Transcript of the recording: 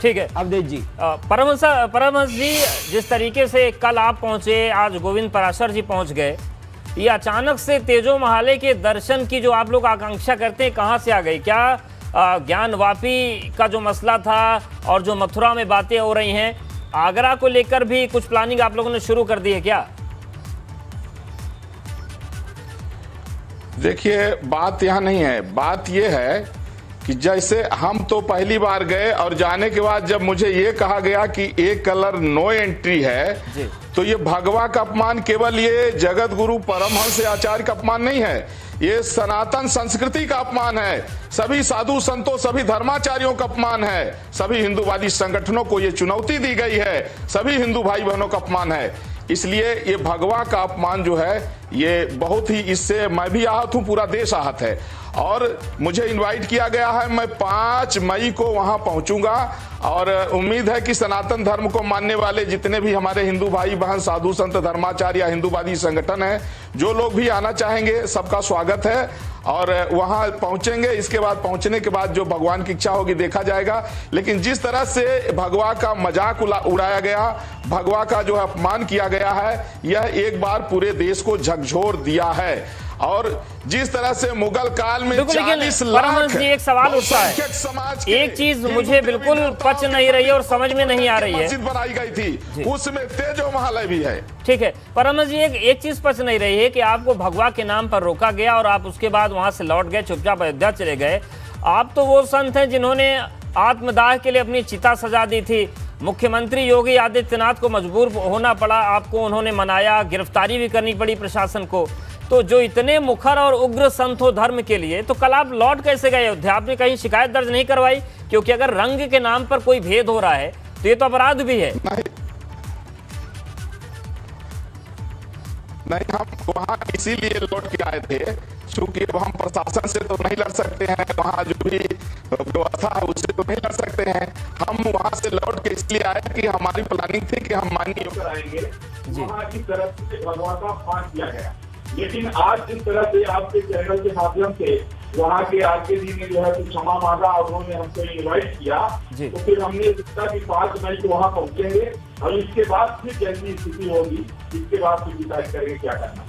ठीक है अवधेश जी। परमहंस जी, जिस तरीके से कल आप पहुंचे, आज गोविंद पराशर जी पहुंच गए, ये अचानक से तेजो महाले के दर्शन की जो आप लोग आकांक्षा करते हैं कहां से आ गई? क्या ज्ञानवापी का जो मसला था और जो मथुरा में बातें हो रही हैं, आगरा को लेकर भी कुछ प्लानिंग आप लोगों ने शुरू कर दी है क्या? देखिए, बात यहाँ नहीं है। बात यह है कि जैसे हम तो पहली बार गए और जाने के बाद जब मुझे ये कहा गया कि एक कलर नो एंट्री है, तो ये भगवा का अपमान केवल ये जगत गुरु परमहंस आचार्य का अपमान नहीं है, ये सनातन संस्कृति का अपमान है, सभी साधु संतों, सभी धर्माचार्यों का अपमान है, सभी हिंदूवादी संगठनों को ये चुनौती दी गई है, सभी हिंदू भाई बहनों का अपमान है। इसलिए ये भगवा का अपमान जो है, ये बहुत ही, इससे मैं भी आहत हूं, पूरा देश आहत है। और मुझे इनवाइट किया गया है, मैं 5 मई को वहां पहुंचूंगा और उम्मीद है कि सनातन धर्म को मानने वाले जितने भी हमारे हिंदू भाई बहन, साधु संत, धर्माचार्य या हिंदूवादी संगठन है, जो लोग भी आना चाहेंगे सबका स्वागत है और वहां पहुंचेंगे। इसके बाद पहुंचने के बाद जो भगवान की इच्छा होगी देखा जाएगा। लेकिन जिस तरह से भगवा का मजाक उड़ाया गया, भगवा का जो अपमान किया गया है, यह एक बार पूरे देश को झकझोर दिया है। और जिस तरह से मुगल काल में 40 लाख एक सवाल उठता है, एक चीज मुझे बिल्कुल पच नहीं रही है और समझ में नहीं आ रही है, मस्जिद बनाई गई थी, उसमें तेजो महालय भी है। ठीक है परमहंस जी, एक चीज पच नहीं रही है कि आपको भगवा के नाम पर रोका गया और आप उसके बाद वहां से लौट गए, चुपचाप अयोध्या चले गए। आप तो वो संत हैं जिन्होंने आत्मदाह के लिए अपनी चिता सजा दी थी। मुख्यमंत्री योगी आदित्यनाथ को मजबूर होना पड़ा, आपको उन्होंने मनाया, गिरफ्तारी भी करनी पड़ी प्रशासन को। तो जो इतने मुखर और उग्र संत हो धर्म के लिए, तो कल आप लौट कैसे गए अयोध्या? आपने कहीं शिकायत दर्ज नहीं करवाई? क्योंकि अगर रंग के नाम पर कोई भेद हो रहा है तो ये तो अपराध भी है। नहीं, हम वहाँ इसीलिए लौट के आए थे क्योंकि हम प्रशासन से तो नहीं लड़ सकते हैं, वहाँ जो भी व्यवस्था है उससे तो नहीं लड़ सकते हैं। हम वहाँ से लौट के इसलिए आए कि हमारी प्लानिंग थी कि हम माननीय होकर आएंगे, वहाँ की तरफ से भगवान का अपमान किया गया। लेकिन आज जिस तरह से आपके चैनल के माध्यम से वहाँ के आरके जी ने जो है कुछ क्षमा मांगा और उन्होंने हमको इनवाइट किया, तो फिर हमने सोचा कि 5 मई को वहाँ पहुंचेंगे और इसके बाद फिर जैसी स्थिति होगी, इसके बाद फिर डिसाइड करेंगे क्या करना।